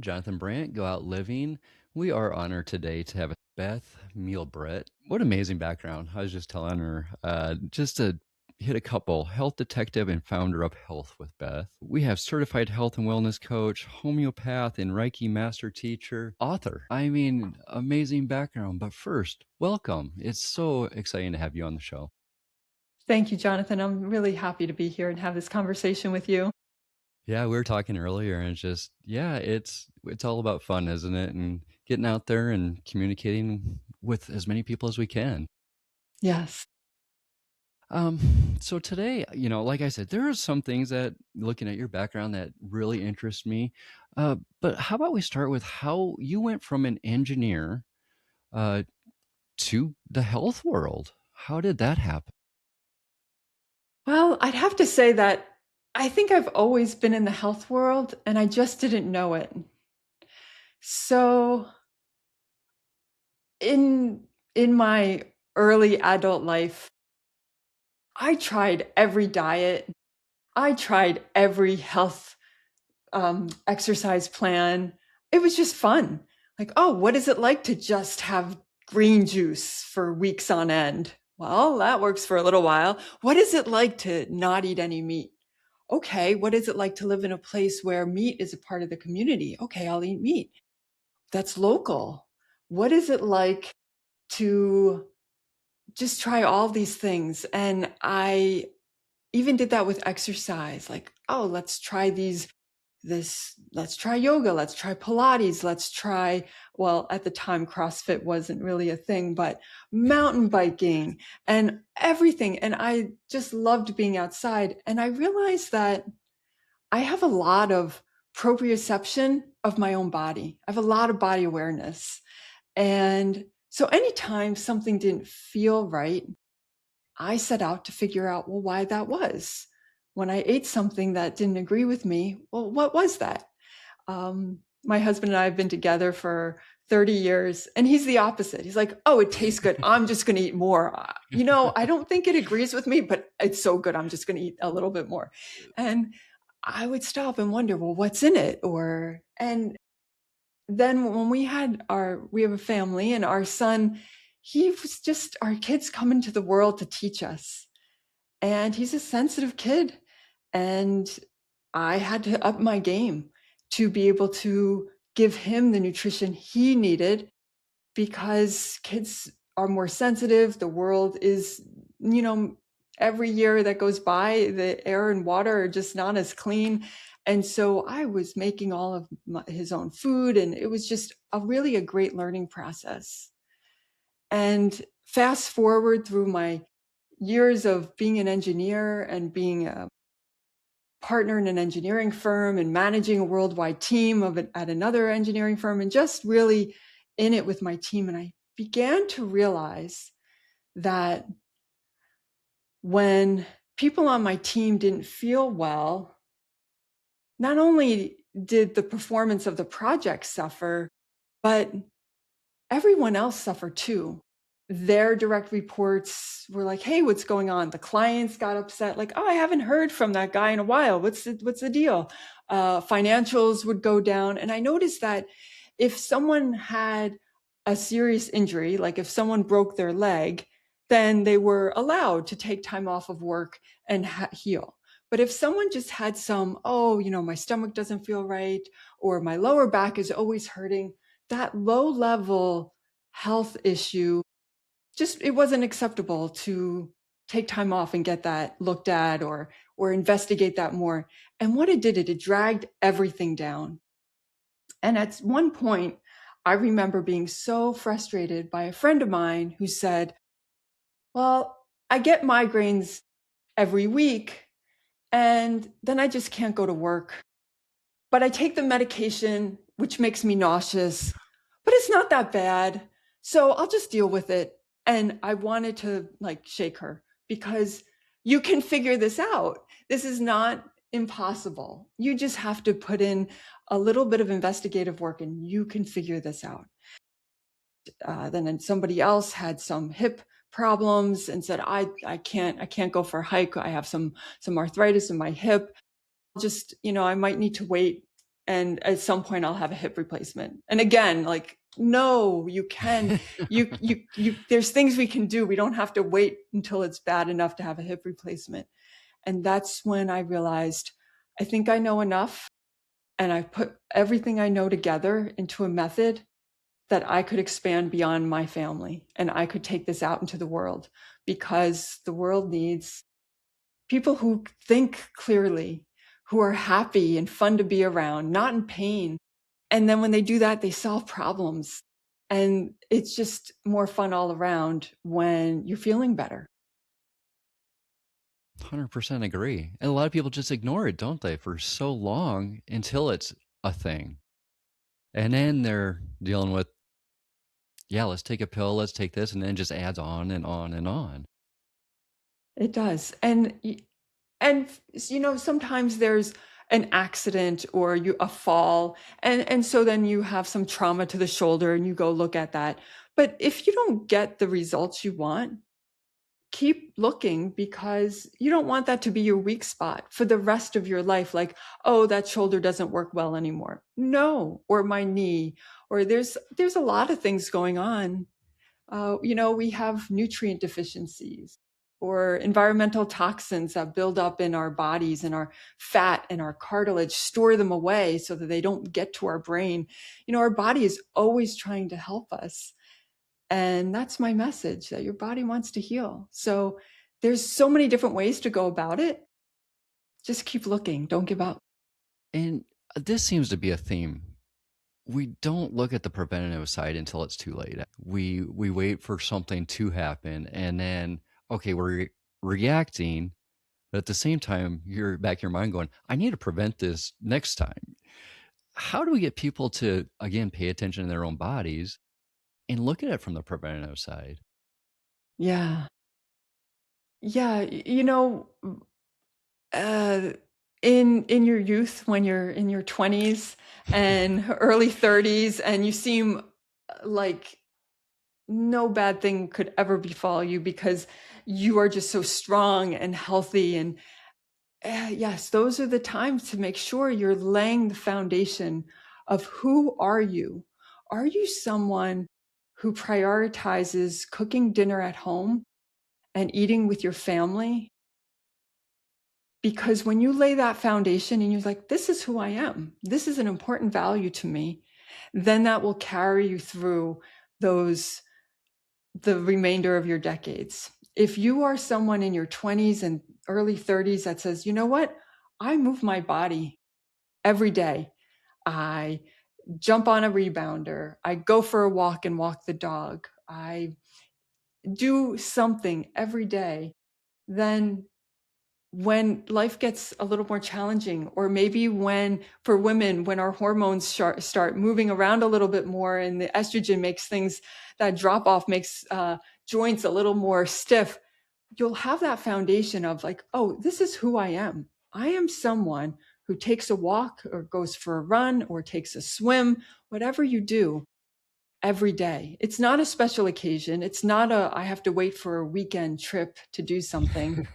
Jonathan Brandt, Go Out Living. We are honored today to have Beth Mielbrecht. What amazing background. I was just telling her, just to hit a couple, health detective and founder of Health with Beth. We have certified health and wellness coach, homeopath and Reiki master teacher, author. I mean, amazing background. But first, welcome. It's so exciting to have you on the show. Thank you, Jonathan. I'm really happy to be here and have this conversation with you. Yeah, we were talking earlier and it's just, yeah, it's all about fun, isn't it? And getting out there and communicating with as many people as we can. Yes. So today, like I said, there are some things that looking at your background that really interest me. But how about we start with how you went from an engineer uh, to the health world? How did that happen? Well, I'd have to say that I think I've always been in the health world and I just didn't know it. So in in my early adult life, I tried every diet. I tried every health exercise plan. It was just fun. Like, oh, what is it like to just have green juice for weeks on end? Well, that works for a little while. What is it like to not eat any meat? Okay, what is it like to live in a place where meat is a part of the community? Okay, I'll eat meat. That's local. What is it like to just try all these things? And I even did that with exercise. Like, oh, let's try yoga, let's try Pilates, let's try, well, at the time, CrossFit wasn't really a thing, but mountain biking and everything. And I just loved being outside. And I realized that I have a lot of proprioception of my own body. I have a lot of body awareness. And so anytime something didn't feel right, I set out to figure out, well, why that was. When I ate something that didn't agree with me, well, what was that? My husband and I have been together for 30 years, and he's the opposite. He's like, oh, it tastes good. I'm just going to eat more. I don't think it agrees with me, but it's so good. I'm just going to eat a little bit more. And I would stop and wonder, well, what's in it? And then when we have a family and our son, he was just our kids come into the world to teach us. And he's a sensitive kid. And I had to up my game to be able to give him the nutrition he needed because kids are more sensitive. The world is, every year that goes by, the air and water are just not as clean. And so I was making all of his own food, and it was just a great learning process. And fast forward through my years of being an engineer and being a partner in an engineering firm and managing a worldwide team at another engineering firm and just really in it with my team. And I began to realize that when people on my team didn't feel well, not only did the performance of the project suffer, but everyone else suffered too. Their direct reports were like, hey, what's going on? The clients got upset, like, oh, I haven't heard from that guy in a while. What's the deal? Financials would go down. And I noticed that if someone had a serious injury, like if someone broke their leg, then they were allowed to take time off of work and heal. But if someone just had my stomach doesn't feel right, or my lower back is always hurting, that low level health issue, just it wasn't acceptable to take time off and get that looked at or investigate that more. And what it did, it dragged everything down. And at one point, I remember being so frustrated by a friend of mine who said, well, I get migraines every week and then I just can't go to work. But I take the medication, which makes me nauseous, but it's not that bad. So I'll just deal with it. And I wanted to shake her because you can figure this out. This is not impossible. You just have to put in a little bit of investigative work and you can figure this out. Then somebody else had some hip problems and said, I can't go for a hike. I have some arthritis in my hip. I might need to wait and at some point I'll have a hip replacement. And again, like, no, you can, there's things we can do. We don't have to wait until it's bad enough to have a hip replacement. And that's when I realized, I think I know enough, and I put everything I know together into a method that I could expand beyond my family, and I could take this out into the world, because the world needs people who think clearly, who are happy and fun to be around, not in pain. And then when they do that, they solve problems. And it's just more fun all around when you're feeling better. 100% agree. And a lot of people just ignore it, don't they, for so long until it's a thing. And then they're dealing with, yeah, let's take a pill, let's take this, and then it just adds on and on and on. It does. And sometimes there's an accident or a fall, and so then you have some trauma to the shoulder and you go look at that. But if you don't get the results you want, keep looking, because you don't want that to be your weak spot for the rest of your life. Like, oh, that shoulder doesn't work well anymore. No, or my knee, or there's a lot of things going on. We have nutrient deficiencies or environmental toxins that build up in our bodies, and our fat and our cartilage store them away so that they don't get to our brain. Our body is always trying to help us. And that's my message, that your body wants to heal. So there's so many different ways to go about it. Just keep looking. Don't give up. And this seems to be a theme. We don't look at the preventative side until it's too late. We wait for something to happen, and then, okay, we're reacting, but at the same time, you're back in your mind going, I need to prevent this next time. How do we get people to, again, pay attention to their own bodies and look at it from the preventative side? Yeah. Yeah. Uh, in your youth, when you're in your 20s and early 30s, and you seem like no bad thing could ever befall you, because you are just so strong and healthy. And yes, those are the times to make sure you're laying the foundation of, who are you? Are you someone who prioritizes cooking dinner at home and eating with your family? Because when you lay that foundation and you're like, this is who I am, this is an important value to me, then that will carry you through the remainder of your decades. If you are someone in your 20s and early 30s that says, you know what, I move my body every day, I jump on a rebounder, I go for a walk and walk the dog, I do something every day, then when life gets a little more challenging, or maybe for women, when our hormones start moving around a little bit more, and the estrogen makes things, that drop off makes joints a little more stiff, you'll have that foundation of like, oh, this is who I am. I am someone who takes a walk or goes for a run or takes a swim, whatever you do every day. It's not a special occasion. It's not I have to wait for a weekend trip to do something,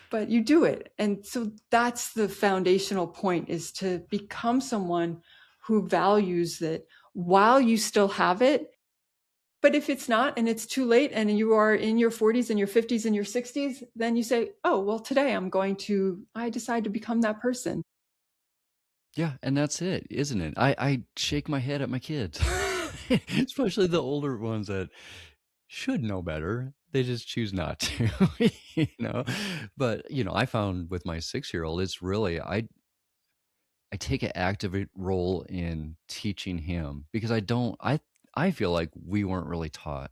but you do it. And so that's the foundational point, is to become someone who values that while you still have it. But if it's not, and it's too late, and you are in your 40s and your 50s and your 60s, then you say, oh, well, today I decide to become that person. Yeah, and that's it, isn't it? I shake my head at my kids, especially the older ones that should know better. They just choose not to, But, I found with my 6-year-old, it's really I take an active role in teaching him, because I feel like we weren't really taught.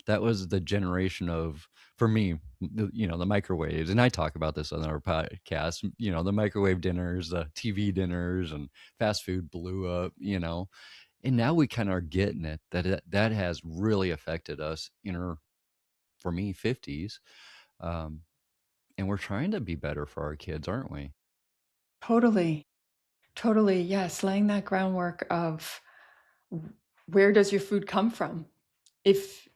That was the generation of, for me, the microwaves, and I talk about this on our podcast, the microwave dinners, the TV dinners, and fast food blew up, and now we kind of are getting it, that has really affected us in our, for me, 50s. Um, and we're trying to be better for our kids, aren't we? Totally. Totally. Yes. Laying that groundwork of, where does your food come from? If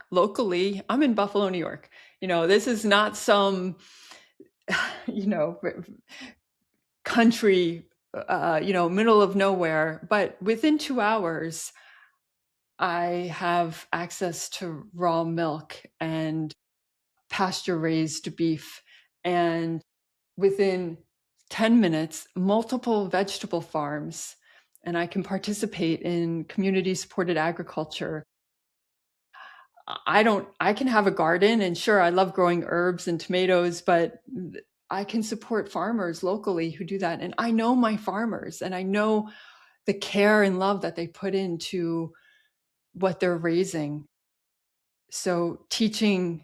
locally, I'm in Buffalo, New York. This is not some, you know, country, middle of nowhere. But within 2 hours, I have access to raw milk and pasture raised beef. And within 10 minutes, multiple vegetable farms. And I can participate in community supported agriculture. I can have a garden, and sure, I love growing herbs and tomatoes, but I can support farmers locally who do that. And I know my farmers, and I know the care and love that they put into what they're raising. So teaching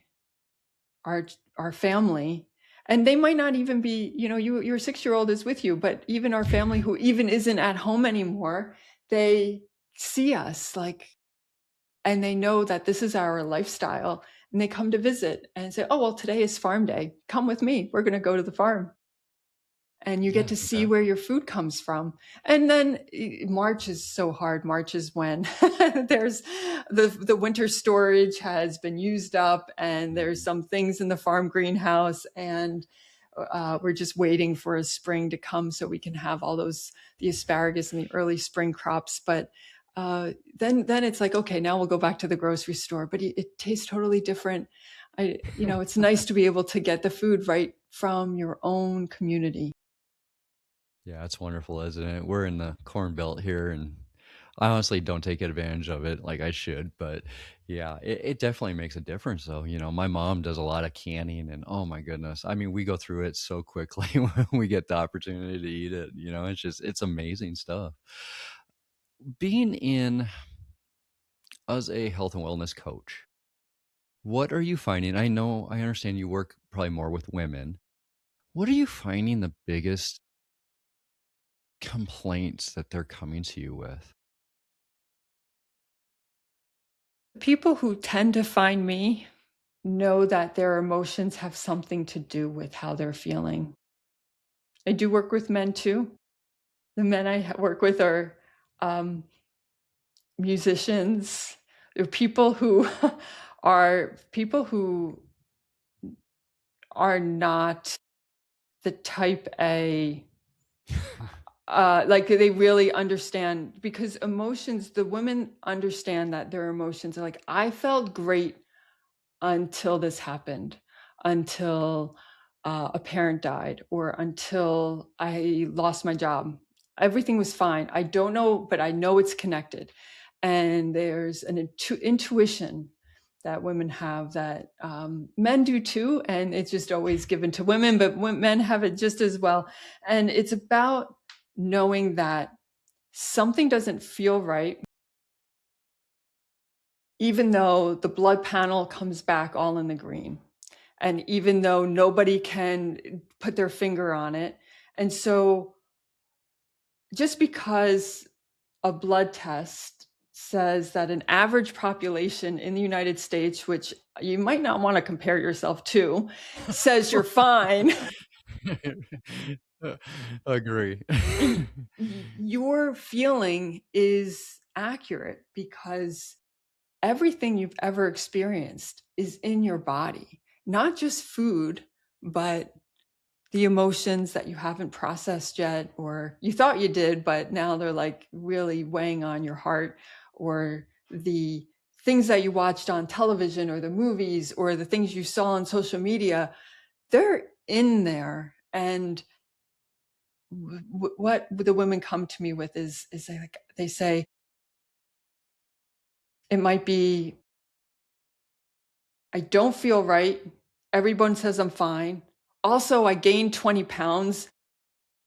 our our family, and they might not even be, your 6-year-old is with you, but even our family who even isn't at home anymore, they see us like, and they know that this is our lifestyle, and they come to visit and say, oh, well, today is farm day, come with me, we're going to go to the farm. And you get Yeah, to see okay. where your food comes from. And then March is so hard. March is when there's the winter storage has been used up, and there's Mhm. some things in the farm greenhouse, and we're just waiting for a spring to come so we can have all the asparagus and the early spring crops. But then it's like, okay, now we'll go back to the grocery store, but it tastes totally different. It's nice to be able to get the food right from your own community. Yeah, it's wonderful, isn't it? We're in the Corn Belt here, and I honestly don't take advantage of it like I should, but yeah, it definitely makes a difference though. My mom does a lot of canning and oh my goodness. I mean, we go through it so quickly when we get the opportunity to eat it. It's amazing stuff. Being in as a health and wellness coach, what are you finding? I understand you work probably more with women. What are you finding the biggest complaints that they're coming to you with? People who tend to find me know that their emotions have something to do with how they're feeling. I do work with men too. The men I work with are um, musicians. They're people who are not the type A. Like they really understand, because emotions. The women understand that their emotions are like, I felt great until this happened, until a parent died, or until I lost my job. Everything was fine. I don't know, but I know it's connected. And there's an intuition that women have that men do too. And it's just always given to women, but men have it just as well. And it's about knowing that something doesn't feel right, even though the blood panel comes back all in the green, and even though nobody can put their finger on it. And so just because a blood test says that an average population in the United States, which you might not want to compare yourself to, says you're fine, Agree. and your feeling is accurate, because everything you've ever experienced is in your body, not just food, but the emotions that you haven't processed yet, or you thought you did, but now they're like really weighing on your heart, or the things that you watched on television, or the movies, or the things you saw on social media. They're in there. And what the women come to me with is they say it might be, I don't feel right. Everyone says I'm fine. Also, I gained 20 pounds,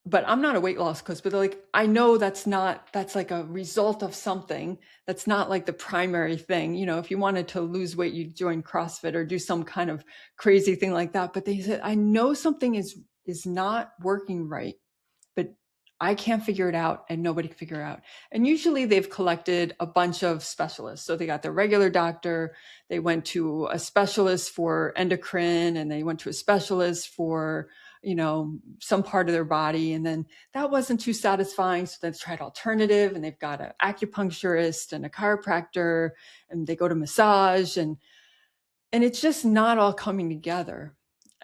but I'm not a weight loss coach. But they're like, I know that's like a result of something. That's not like the primary thing. If you wanted to lose weight, you'd join CrossFit or do some kind of crazy thing like that. But they said, I know something is not working right, but I can't figure it out, and nobody can figure it out. And usually they've collected a bunch of specialists. So they got their regular doctor, they went to a specialist for endocrine, and they went to a specialist for, some part of their body. And then that wasn't too satisfying. So they've tried alternative, and they've got an acupuncturist and a chiropractor, and they go to massage, and it's just not all coming together.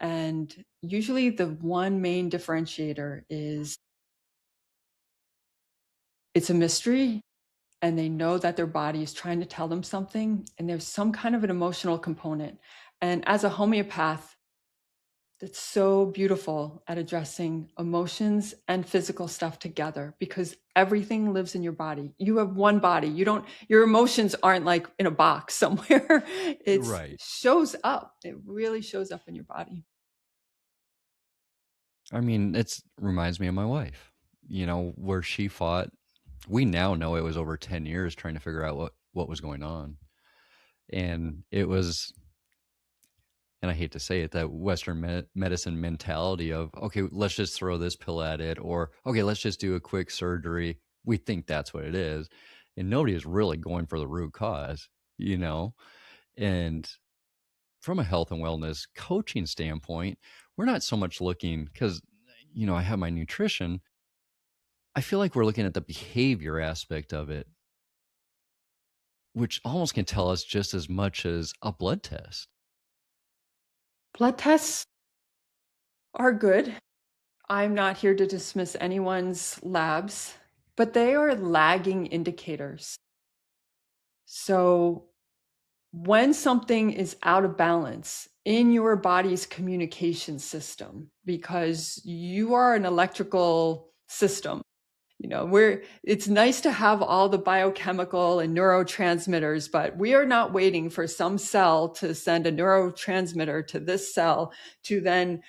And usually the one main differentiator is it's a mystery and they know that their body is trying to tell them something, and there's some kind of an emotional component. And as a homeopath, that's so beautiful at addressing emotions and physical stuff together, because everything lives in your body. You have one body. Your emotions aren't like in a box somewhere. It Right. shows up. It really shows up in your body. I mean, it's reminds me of my wife, where she fought. We now know it was over 10 years trying to figure out what was going on. And it was, and I hate to say it, that Western medicine mentality of, okay, let's just throw this pill at it, or, okay, let's just do a quick surgery. We think that's what it is. And nobody is really going for the root cause, you know? And from a health and wellness coaching standpoint, we're not so much looking because, I have my nutrition. I feel like we're looking at the behavior aspect of it, which almost can tell us just as much as a blood test. Blood tests are good. I'm not here to dismiss anyone's labs, but they are lagging indicators. So when something is out of balance in your body's communication system, because you are an electrical system, it's nice to have all the biochemical and neurotransmitters, but we are not waiting for some cell to send a neurotransmitter to this cell to then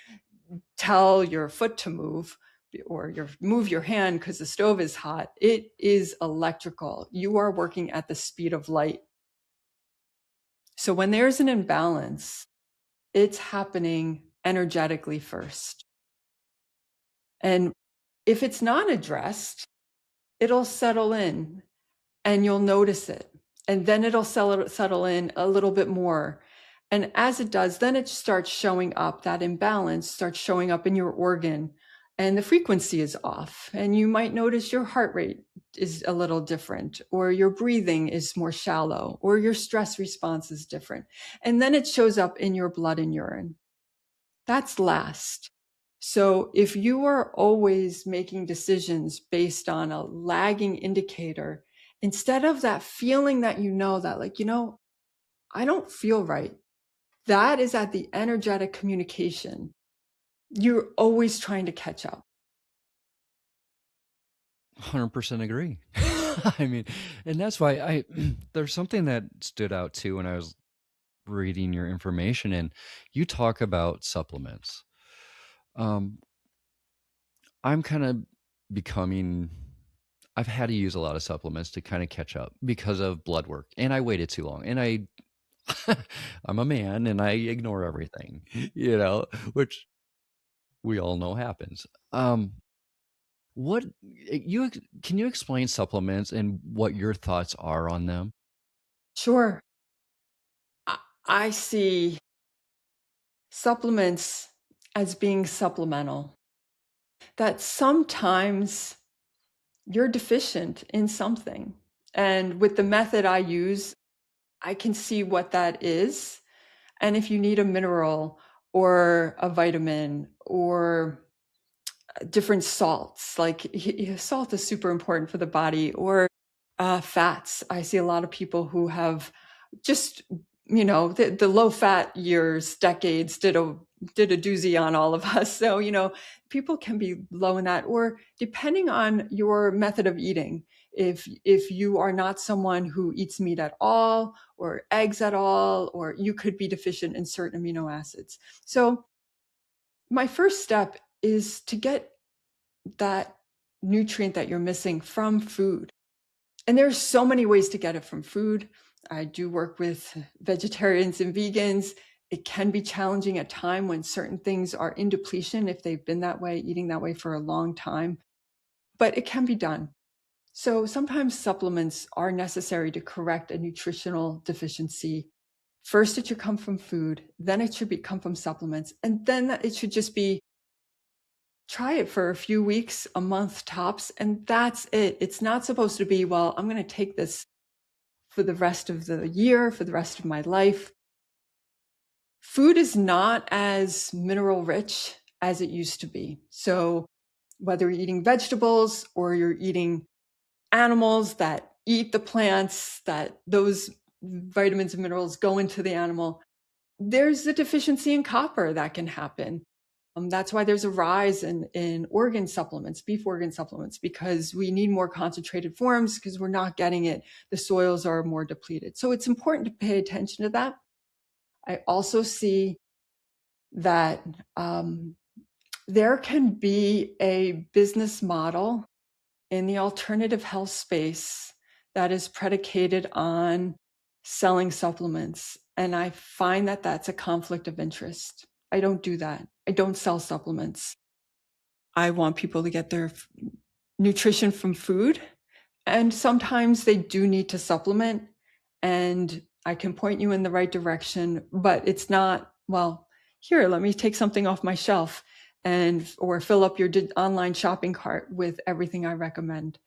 tell your foot to move, or move your hand because the stove is hot. It is electrical. You are working at the speed of light. So when there's an imbalance, it's happening energetically first. And if it's not addressed, it'll settle in and you'll notice it. And then it'll settle in a little bit more. And as it does, then it starts showing up. That imbalance starts showing up in your organ, and the frequency is off. And you might notice your heart rate is a little different, or your breathing is more shallow, or your stress response is different. And then it shows up in your blood and urine. That's last. So if you are always making decisions based on a lagging indicator, instead of that feeling that that, like, I don't feel right, that is at the energetic communication. You're always trying to catch up. 100% agree. I mean, and that's why there's something that stood out too when I was reading your information, and you talk about supplements. Um, I'm kind of becoming, I've had to use a lot of supplements to kind of catch up because of blood work, and I waited too long, and I'm a man and I ignore everything, which we all know happens. What you can you explain supplements and what your thoughts are on them? Sure. I see supplements as being supplemental, that sometimes you're deficient in something. And with the method I use, I can see what that is. And if you need a mineral or a vitamin or different salts, like salt is super important for the body, or fats. I see a lot of people who have just, the low fat years, decades did a doozy on all of us. So, people can be low in that, or depending on your method of eating. If you are not someone who eats meat at all or eggs at all, or you could be deficient in certain amino acids. So my first step is to get that nutrient that you're missing from food. And there's so many ways to get it from food. I do work with vegetarians and vegans. It can be challenging at time when certain things are in depletion, if they've been that way, eating that way for a long time, but it can be done. So sometimes supplements are necessary to correct a nutritional deficiency. First, it should come from food, then it should come from supplements, and then it should just be try it for a few weeks, a month tops, and that's it. It's not supposed to be, well, I'm going to take this for the rest of the year, for the rest of my life. food is not as mineral rich as it used to be. So whether you're eating vegetables or you're eating animals that eat the plants, that those vitamins and minerals go into the animal, there's a deficiency in copper that can happen. That's why there's a rise in organ supplements, beef organ supplements, because we need more concentrated forms because we're not getting it. The soils are more depleted. So it's important to pay attention to that. I also see that there can be a business model in the alternative health space that is predicated on selling supplements. And I find that that's a conflict of interest. I don't do that. I don't sell supplements. I want people to get their nutrition from food. And sometimes they do need to supplement. And I can point you in the right direction, but it's not, well, here, let me take something off my shelf and or fill up your online shopping cart with everything I recommend.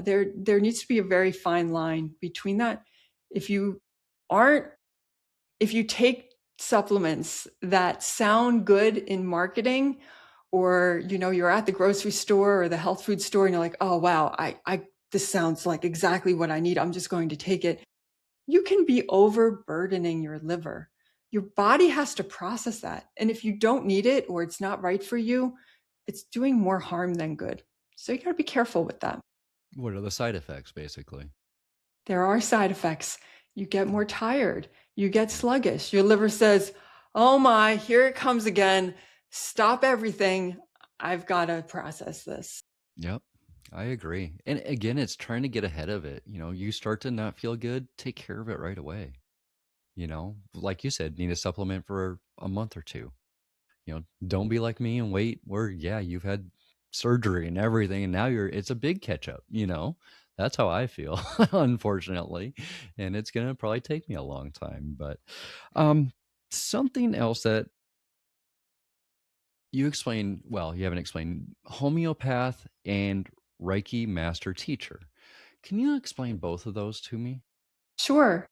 There needs to be a very fine line between that. If you aren't, if you take supplements that sound good in marketing, or you're at the grocery store or the health food store and you're like, oh wow, I this sounds like exactly what I need, I'm just going to take it, you can be overburdening your liver. Your body has to process that. And if you don't need it or it's not right for you, it's doing more harm than good. So you got to be careful with that. What are the side effects, basically? There are side effects. You get more tired. You get sluggish. Your liver says, oh my, here it comes again. Stop everything. I've got to process this. Yep, I agree. And again, it's trying to get ahead of it. You start to not feel good, take care of it right away. Like you said, need a supplement for a month or two. Don't be like me and wait where, yeah, you've had surgery and everything, and now it's a big catch up. That's how I feel, unfortunately. And it's going to probably take me a long time. But um, something else that you explained, well, you haven't explained homeopath and Reiki master teacher. Can you explain both of those to me? Sure.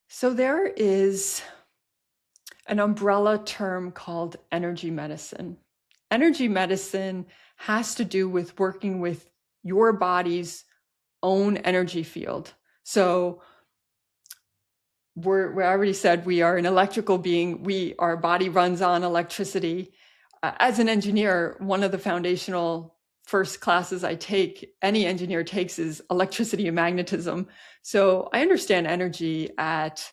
So there is an umbrella term called energy medicine. Energy medicine has to do with working with your body's own energy field. So we already said we are an electrical being. Our body runs on electricity. As an engineer, one of the foundational first classes any engineer takes, is electricity and magnetism. So I understand energy at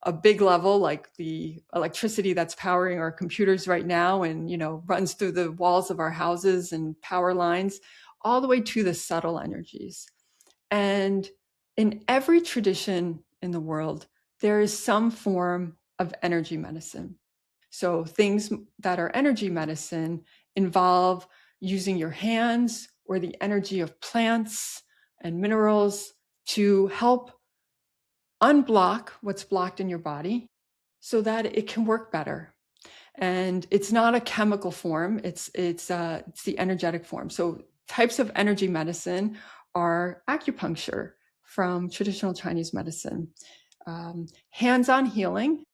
a big level, like the electricity that's powering our computers right now and runs through the walls of our houses and power lines, all the way to the subtle energies. And in every tradition in the world, there is some form of energy medicine. So things that are energy medicine involve using your hands or the energy of plants and minerals to help unblock what's blocked in your body so that it can work better. And it's not a chemical form, it's the energetic form. So types of energy medicine are acupuncture from traditional Chinese medicine, hands-on healing.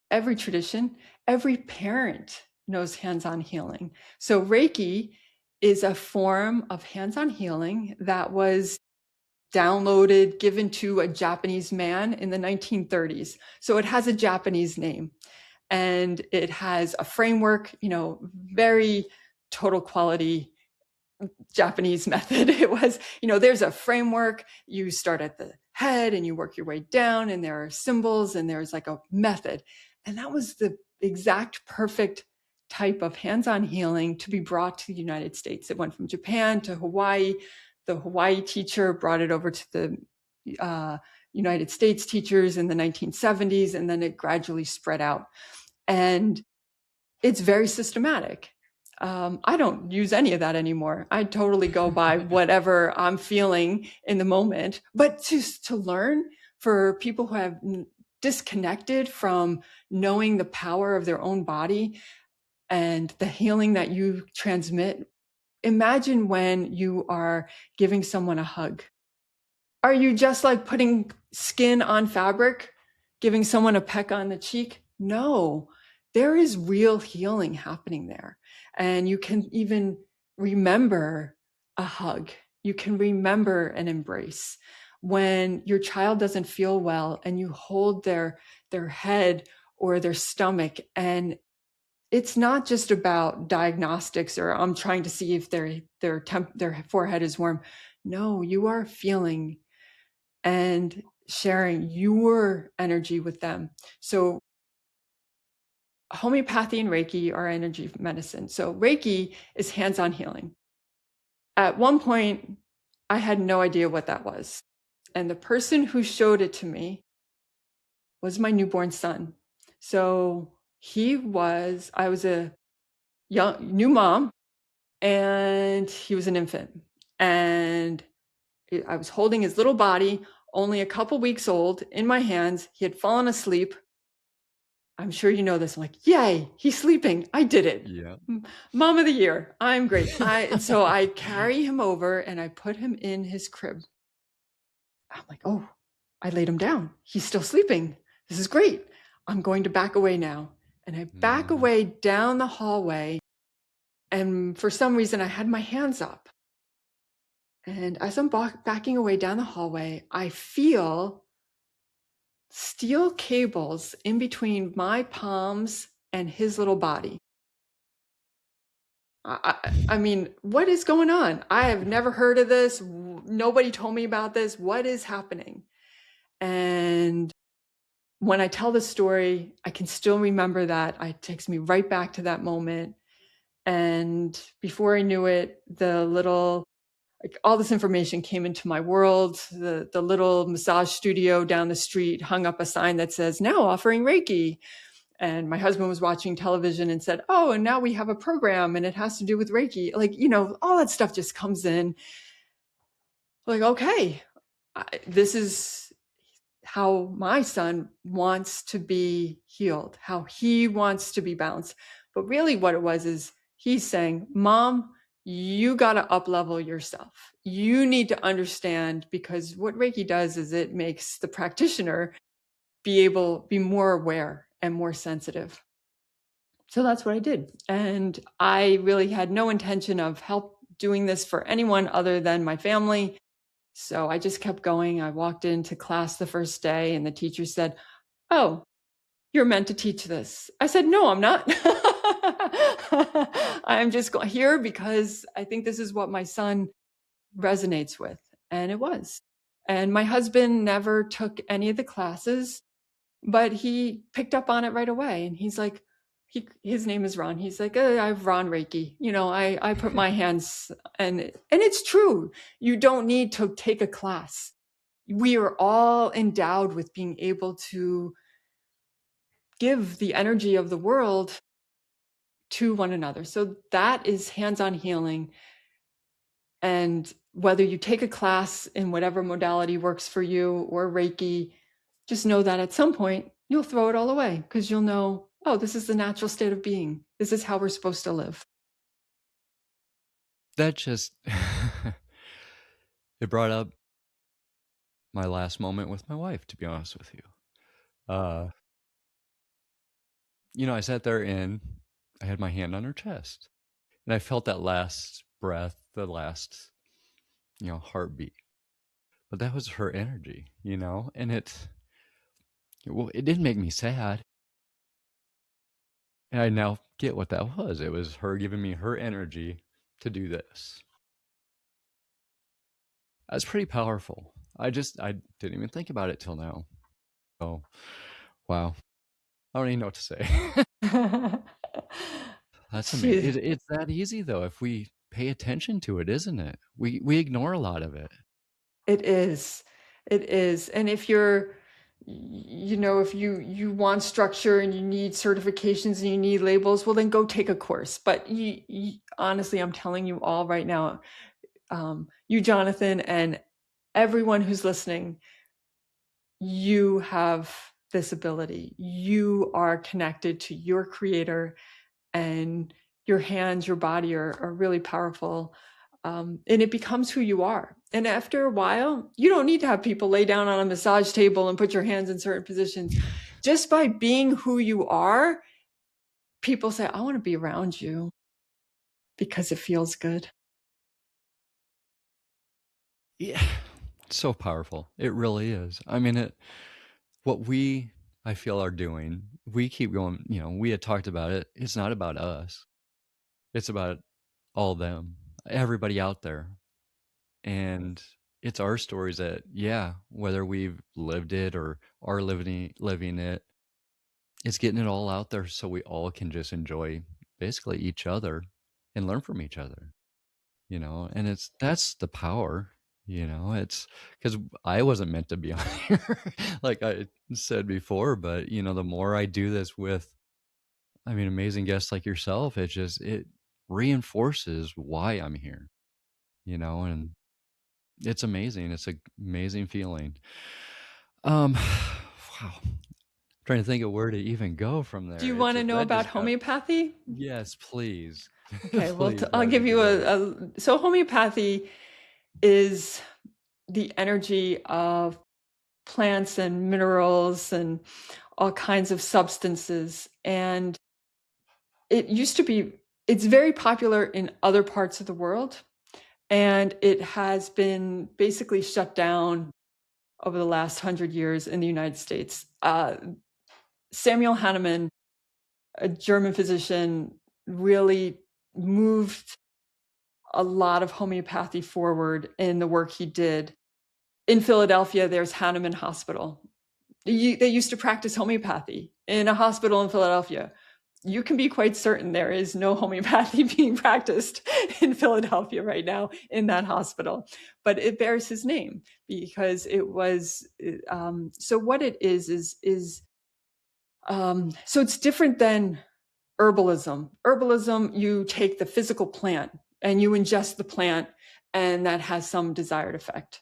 Every tradition, every parent knows hands-on healing. So Reiki is a form of hands-on healing that was downloaded, given to a Japanese man in the 1930s. So it has a Japanese name and it has a framework, very total quality Japanese method. It was, there's a framework. You start at the head and you work your way down, and there are symbols and there's like a method. And that was the exact perfect type of hands-on healing to be brought to the United States. It went from Japan to Hawaii. The Hawaii teacher brought it over to the United States teachers in the 1970s, and then it gradually spread out. And it's very systematic. I don't use any of that anymore. I totally go by whatever I'm feeling in the moment. But to learn, for people who have disconnected from knowing the power of their own body and the healing that you transmit, imagine when you are giving someone a hug. Are you just like putting skin on fabric, giving someone a peck on the cheek? no, there is real healing happening there. And you can even remember a hug. You can remember an embrace. When your child doesn't feel well and you hold their head or their stomach, and it's not just about diagnostics or I'm trying to see if their forehead is warm. No, you are feeling and sharing your energy with them. So homeopathy and Reiki are energy medicine. So Reiki is hands-on healing. At one point, I had no idea what that was. And the person who showed it to me was my newborn son. So I was a new mom, and he was an infant. And I was holding his little body, only a couple weeks old, in my hands. He had fallen asleep. I'm sure you know this. I'm like, yay, he's sleeping. I did it. Yeah. Mom of the year. I'm great. So I carry him over and I put him in his crib. I'm like, oh, I laid him down. He's still sleeping. This is great. I'm going to back away now. And I back Mhm. away down the hallway. And for some reason, I had my hands up. And as I'm backing away down the hallway, I feel steel cables in between my palms and his little body. I mean, what is going on? I have never heard of this. Nobody told me about this. What is happening? And when I tell the story, I can still remember that. It takes me right back to that moment. And before I knew it, all this information came into my world. The little massage studio down the street hung up a sign that says, now offering Reiki. And my husband was watching television and said, oh, and now we have a program and it has to do with Reiki. Like, all that stuff just comes in. Like, okay, this is how my son wants to be healed, how he wants to be balanced. But really what it was is he's saying, Mom, you got to up level yourself. You need to understand, because what Reiki does is it makes the practitioner be more aware and more sensitive. So that's what I did. And I really had no intention of doing this for anyone other than my family. So I just kept going. I walked into class the first day and the teacher said, oh, you're meant to teach this. I said, no, I'm not. I'm just here because I think this is what my son resonates with. And it was. And my husband never took any of the classes, but he picked up on it right away. And he's like, his name is Ron. He's like, I've Ron Reiki. I put my hands, and it's true. You don't need to take a class. We are all endowed with being able to give the energy of the world to one another. So that is hands-on healing. And whether you take a class in whatever modality works for you or Reiki, just know that at some point you'll throw it all away, because you'll know, oh, this is the natural state of being. This is how we're supposed to live. That just it brought up my last moment with my wife, to be honest with you. Uh, I sat there and I had my hand on her chest, and I felt that last breath, the last, heartbeat. But that was her energy, and it didn't make me sad. And I now get what that was. It was her giving me her energy to do this. That's pretty powerful. I didn't even think about it till now. Oh, wow. I don't even know what to say. That's amazing. She, It's that easy though if we pay attention to it, isn't it? We ignore a lot of it. It is. It is. And if if you want structure and you need certifications and you need labels, well, then go take a course. But honestly, I'm telling you all right now, you, Jonathan, and everyone who's listening, you have this ability. You are connected to your creator, and your hands, your body are really powerful. And it becomes who you are. And after a while, you don't need to have people lay down on a massage table and put your hands in certain positions. Just by being who you are, people say, I want to be around you because it feels good. Yeah. It's so powerful. It really is. I mean, what we, I feel, are doing, we keep going, we had talked about it. It's not about us. It's about all them, everybody out there. And it's our stories that, yeah, whether we've lived it or are living it, it's getting it all out there so we all can just enjoy basically each other and learn from each other, and that's the power, it's because I wasn't meant to be on here, like I said before, but the more I do this with, I mean, amazing guests like yourself, it reinforces why I'm here, and it's amazing. It's an amazing feeling. Wow. Trying to think of where to even go from Do there. you want to know That about just got, homeopathy? yes, please. Okay, well, Please I'll dive give into you that. so homeopathy is the energy of plants and minerals and all kinds of substances. And it used to be, it's very popular in other parts of the world. And it has been basically shut down over the last 100 years in the United States. Samuel Hahnemann, a German physician, really moved a lot of homeopathy forward in the work he did. In Philadelphia, there's Hahnemann Hospital. They used to practice homeopathy in a hospital in Philadelphia. You can be quite certain there is no homeopathy being practiced in Philadelphia right now in that hospital, but it bears his name because it was. So what it is so it's different than herbalism. Herbalism, you take the physical plant and you ingest the plant, and that has some desired effect,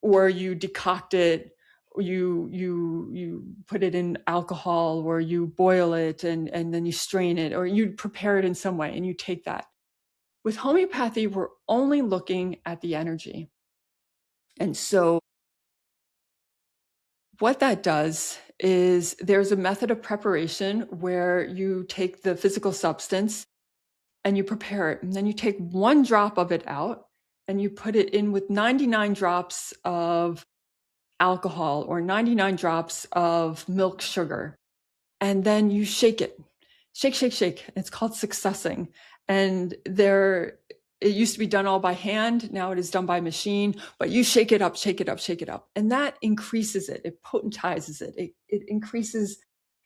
or you decoct it, you put it in alcohol, or you boil it and then you strain it, or you prepare it in some way and you take that. With homeopathy, we're only looking at the energy. And so what that does is there's a method of preparation where you take the physical substance and you prepare it, and then you take one drop of it out and you put it in with 99 drops of alcohol or 99 drops of milk sugar. And then you shake it. Shake, shake, shake. It's called successing. And it used to be done all by hand. Now it is done by machine, but you shake it up, shake it up, shake it up. And that increases it. It potentizes it. It increases,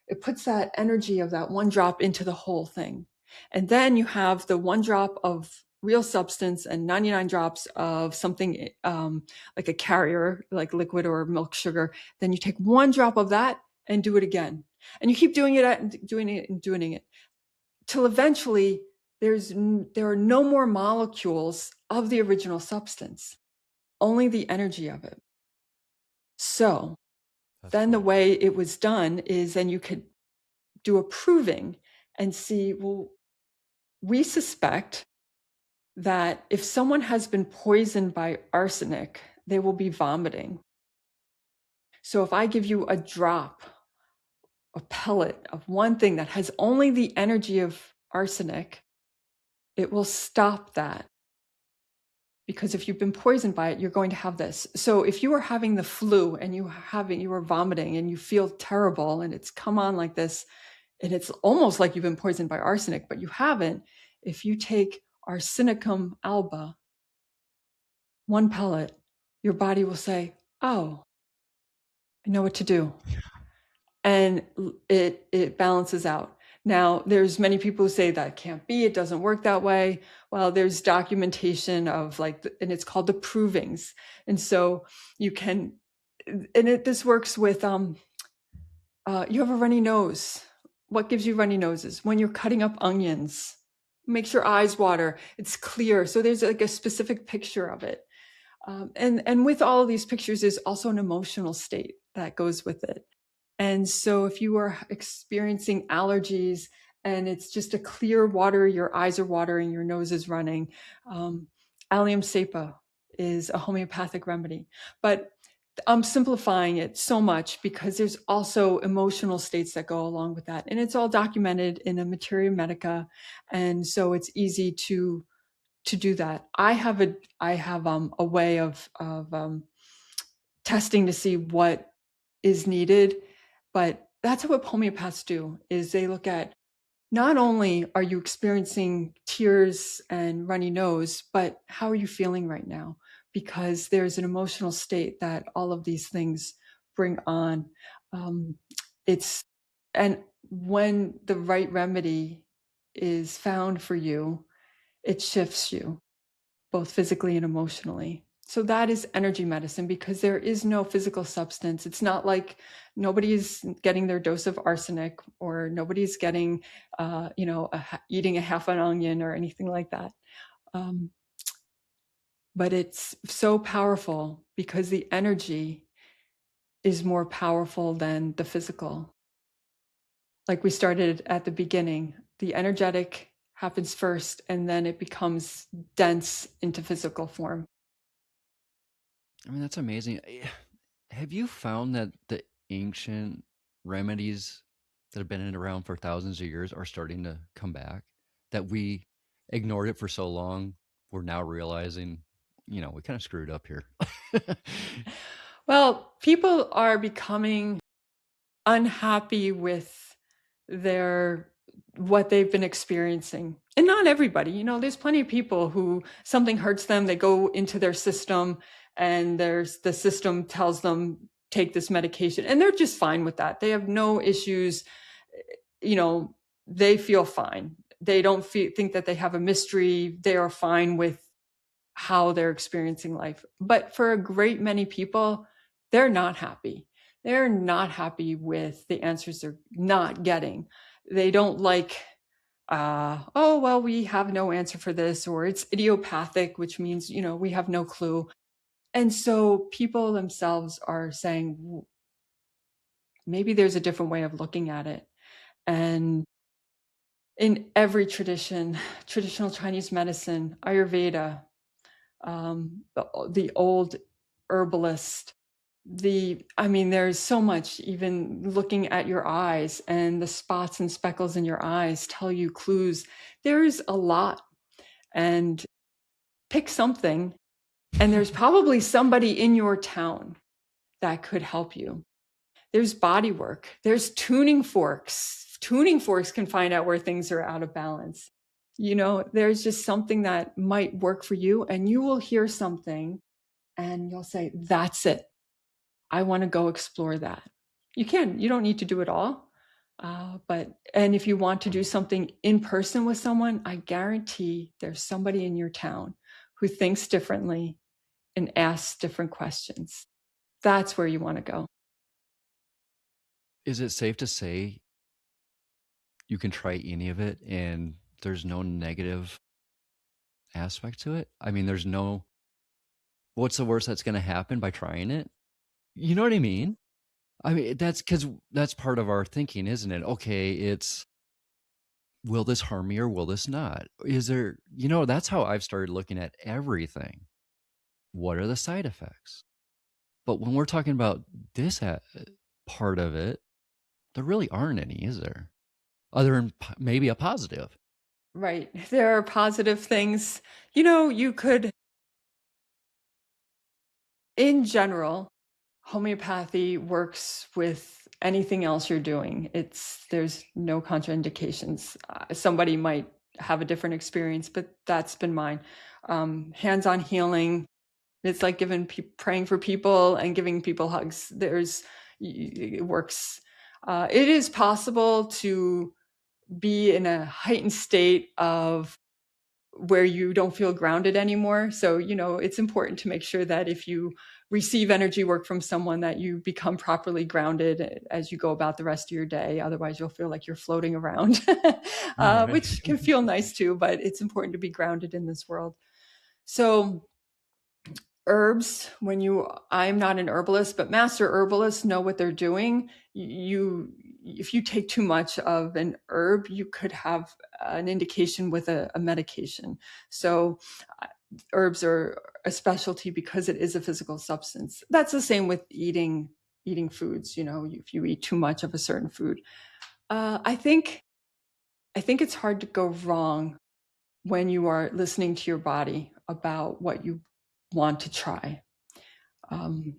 it puts that energy of that one drop into the whole thing. And then you have the one drop of real substance and 99 drops of something like a carrier, like liquid or milk sugar. Then you take one drop of that and do it again. And you keep doing it and doing it and doing it till eventually there are no more molecules of the original substance, only the energy of it. So That's then the cool. way it was done is then you could do a proving and see, well, we suspect that if someone has been poisoned by arsenic, they will be vomiting. So if I give you a drop, a pellet of one thing that has only the energy of arsenic, it will stop that. Because if you've been poisoned by it, you're going to have this. So if you are having the flu and you are vomiting and you feel terrible and it's come on like this, and it's almost like you've been poisoned by arsenic, but you haven't. If you take Arsenicum alba, one pellet, your body will say, oh, I know what to do. And it balances out. Now, there's many people who say that can't be, it doesn't work that way. Well, there's documentation of and it's called the provings. And so you can, this works with, you have a runny nose. What gives you runny noses? When you're cutting up onions, makes your eyes water. It's clear. So there's like a specific picture of it. And with all of these pictures, there's also an emotional state that goes with it. And so if you are experiencing allergies and it's just a clear water, your eyes are watering, your nose is running, allium cepa is a homeopathic remedy. But I'm simplifying it so much because there's also emotional states that go along with that. And it's all documented in a Materia Medica. And so it's easy to do that. I have a way of testing to see what is needed, but that's what homeopaths do is they look at not only are you experiencing tears and runny nose, but how are you feeling right now? Because there's an emotional state that all of these things bring on. Um, it's and when the right remedy is found for you, it shifts you both physically and emotionally. So that is energy medicine because there is no physical substance. It's not like nobody's getting their dose of arsenic or nobody's getting, eating a half an onion or anything like that. Um, but it's so powerful because the energy is more powerful than the physical. Like we started at the beginning, the energetic happens first and then it becomes dense into physical form. I mean, that's amazing. Have you found that the ancient remedies that have been around for thousands of years are starting to come back? That we ignored it for so long, we're now realizing, we kind of screwed up here. Well, people are becoming unhappy with their what they've been experiencing. And not everybody, there's plenty of people who something hurts them, they go into their system and there's the system tells them take this medication and they're just fine with that. They have no issues, you know, they feel fine. They don't think that they have a mystery. They are fine with how they're experiencing life. But for a great many people, they're not happy. They're not happy with the answers they're not getting. They don't like, oh, well, we have no answer for this, or it's idiopathic, which means, we have no clue. And so people themselves are saying, maybe there's a different way of looking at it. And in every tradition, traditional Chinese medicine, Ayurveda, the old herbalist, there's so much. Even looking at your eyes and the spots and speckles in your eyes tell you clues. There's a lot, and pick something, and there's probably somebody in your town that could help you. There's body work, there's tuning forks can find out where things are out of balance. There's just something that might work for you, and you will hear something and you'll say, that's it. I want to go explore that. You don't need to do it all. And if you want to do something in person with someone, I guarantee there's somebody in your town who thinks differently and asks different questions. That's where you want to go. Is it safe to say you can try any of it and there's no negative aspect to it? I mean, there's no, what's the worst that's going to happen by trying it? You know what I mean? I mean, that's because that's part of our thinking, isn't it? Okay, it's, will this harm me or will this not? Is there, that's how I've started looking at everything. What are the side effects? But when we're talking about this part of it, there really aren't any, is there? Other than maybe a positive. Right. There are positive things. You could, in general, homeopathy works with anything else you're doing. There's no contraindications. Somebody might have a different experience, but that's been mine. Hands-on healing. It's like praying for people and giving people hugs. It works. It is possible to be in a heightened state of where you don't feel grounded anymore. So, it's important to make sure that if you receive energy work from someone, that you become properly grounded as you go about the rest of your day. Otherwise, you'll feel like you're floating around, Right. which can feel nice too, but it's important to be grounded in this world. So, herbs, I'm not an herbalist, but master herbalists know what they're doing. If you take too much of an herb, you could have an indication with a medication. So herbs are a specialty because it is a physical substance. That's the same with eating foods. If you eat too much of a certain food, I think it's hard to go wrong when you are listening to your body about what you want to try. Um,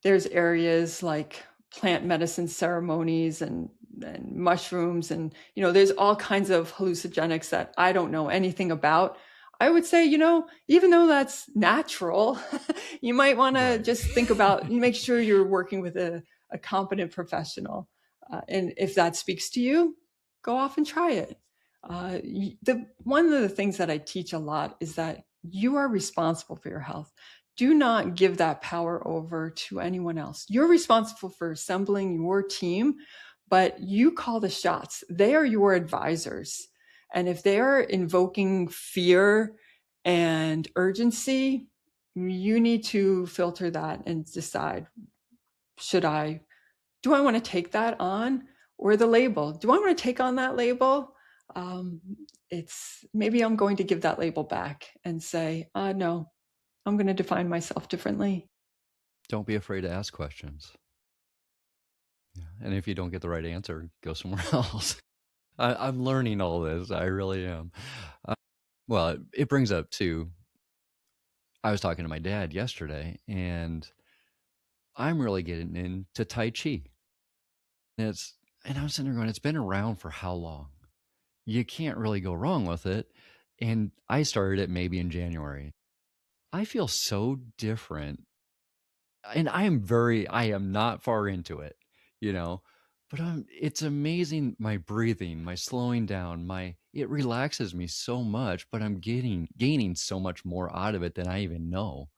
there's areas like plant medicine ceremonies and mushrooms, and there's all kinds of hallucinogenics that I don't know anything about. I would say, even though that's natural, you might want to Right. just think about, make sure you're working with a competent professional. And if that speaks to you, go off and try it. One of the things that I teach a lot is that you are responsible for your health. Do not give that power over to anyone else. You're responsible for assembling your team, but you call the shots. They are your advisors. And if they are invoking fear and urgency, you need to filter that and decide, do I want to take that on, or the label? Do I want to take on that label? Um, it's maybe I'm going to give that label back and say, no, I'm going to define myself differently. Don't be afraid to ask questions. Yeah. And if you don't get the right answer, go somewhere else. I'm learning all this. I really am. Uh, well, it brings up too. I was talking to my dad yesterday, and I'm really getting into Tai Chi. And and I'm sitting there going, it's been around for how long? You can't really go wrong with it. And I started it maybe in January. I feel so different. And I am not far into it, you know, but it's amazing. My breathing, my slowing down, it relaxes me so much, but I'm gaining so much more out of it than I even know.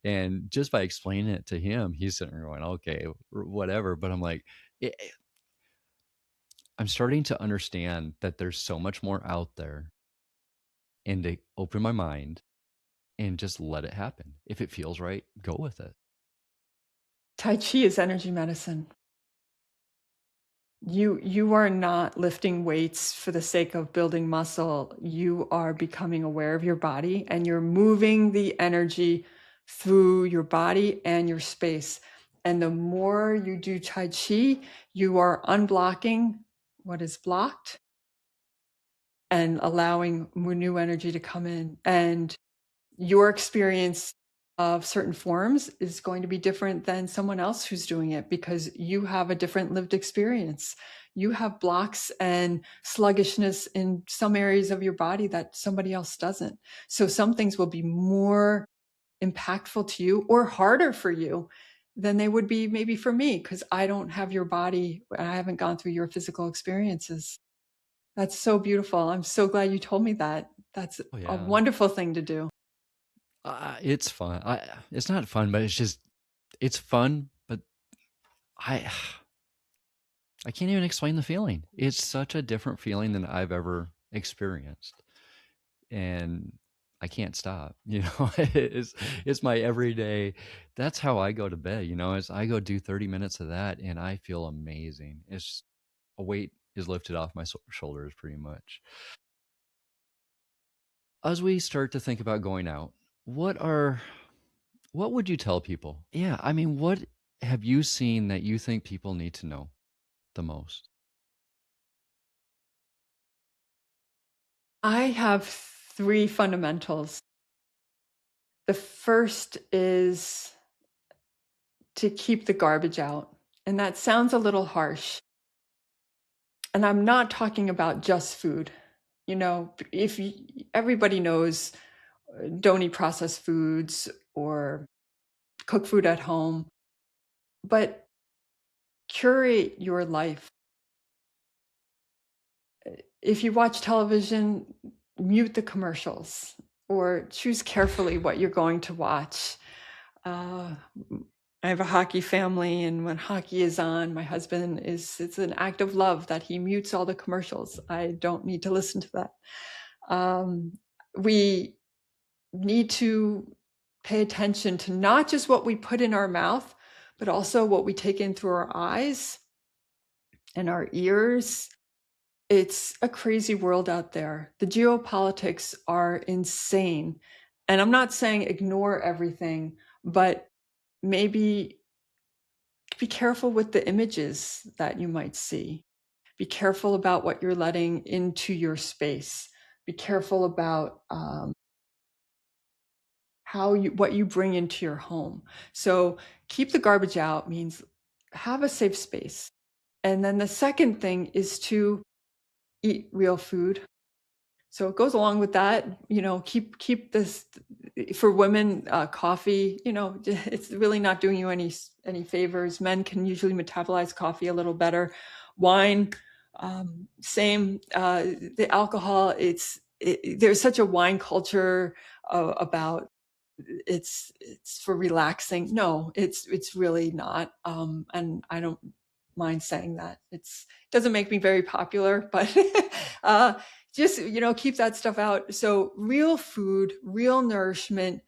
And just by explaining it to him, he's sitting there going, okay, whatever. But I'm like, I'm starting to understand that there's so much more out there, and to open my mind and just let it happen. If it feels right, go with it. Tai Chi is energy medicine. You are not lifting weights for the sake of building muscle. You are becoming aware of your body, and you're moving the energy through your body and your space. And the more you do Tai Chi, you are unblocking what is blocked and allowing more new energy to come in. And your experience of certain forms is going to be different than someone else who's doing it, because you have a different lived experience. You have blocks and sluggishness in some areas of your body that somebody else doesn't. So some things will be more impactful to you or harder for you than they would be maybe for me, because I don't have your body. I haven't gone through your physical experiences. That's so beautiful. I'm so glad you told me that. That's Oh a yeah, wonderful thing to do. it's fun. It's not fun, but it's fun. But I, I can't even explain the feeling. It's such a different feeling than I've ever experienced, and I can't stop. It's my everyday. That's how I go to bed. As I go do 30 minutes of that, and I feel amazing. It's a weight is lifted off my shoulders, pretty much. As we start to think about going out, what are what would you tell people? Yeah, I mean, what have you seen that you think people need to know the most? I have three fundamentals. The first is to keep the garbage out. And that sounds a little harsh. And I'm not talking about just food. If everybody knows, don't eat processed foods or cook food at home, but curate your life. If you watch television, mute the commercials or choose carefully what you're going to watch. Uh, I have a hockey family, and when hockey is on, my husband it's an act of love that he mutes all the commercials. I don't need to listen to that. We need to pay attention to not just what we put in our mouth, but also what we take in through our eyes and our ears. It's a crazy world out there. The geopolitics are insane. And I'm not saying ignore everything, but maybe be careful with the images that you might see. Be careful about what you're letting into your space. Be careful about what you bring into your home. So keep the garbage out means have a safe space. And then the second thing is to eat real food. So it goes along with that, keep this for women, coffee, it's really not doing you any favors. Men can usually metabolize coffee a little better. Wine, same. The alcohol, there's such a wine culture about it's for relaxing. No, it's really not. And I don't mind saying that. It doesn't make me very popular, but uh, just keep that stuff out. So real food, real nourishment,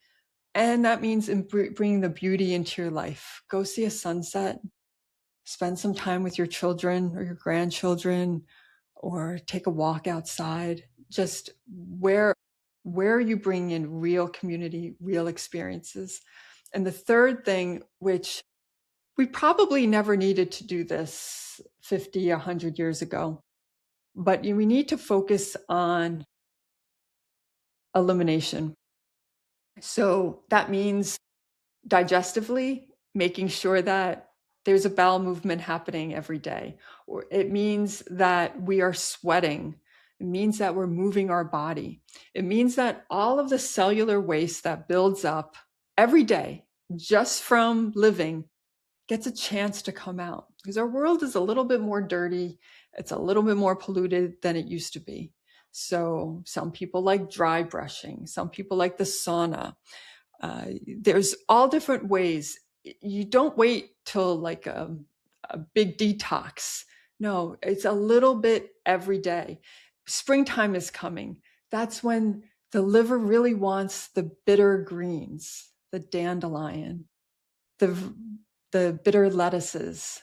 and that means bringing the beauty into your life. Go see a sunset. Spend some time with your children or your grandchildren, or take a walk outside. Just where you bring in real community, real experiences. And the third thing, which we probably never needed to do this 50, 100 years ago, but we need to focus on elimination. So that means digestively making sure that there's a bowel movement happening every day. Or it means that we are sweating. It means that we're moving our body. It means that all of the cellular waste that builds up every day just from living gets a chance to come out, because our world is a little bit more dirty. It's a little bit more polluted than it used to be. So some people like dry brushing. Some people like the sauna. There's all different ways. You don't wait till like a big detox. No, it's a little bit every day. Springtime is coming. That's when the liver really wants the bitter greens, the dandelion, the the bitter lettuces.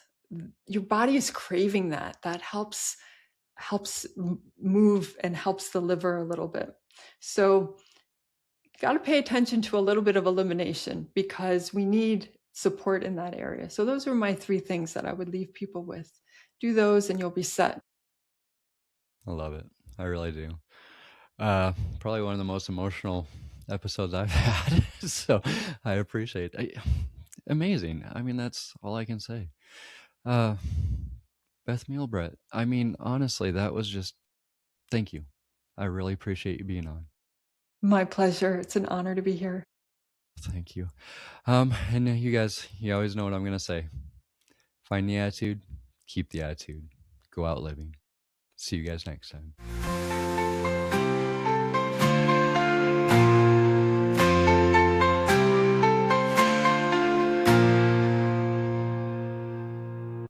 Your body is craving that. That helps move and helps the liver a little bit. So got to pay attention to a little bit of elimination, because we need support in that area. So those are my three things that I would leave people with. Do those and you'll be set. I love it. I really do. Uh, Probably one of the most emotional episodes I've had. So I appreciate it. Amazing. I mean, that's all I can say. Uh, Beth Mielbrecht. I mean, honestly, that was just thank you. I really appreciate you being on. My pleasure. It's an honor to be here. Thank you. And you guys, you always know what I'm gonna say. Find the attitude, keep the attitude, go out living. See you guys next time.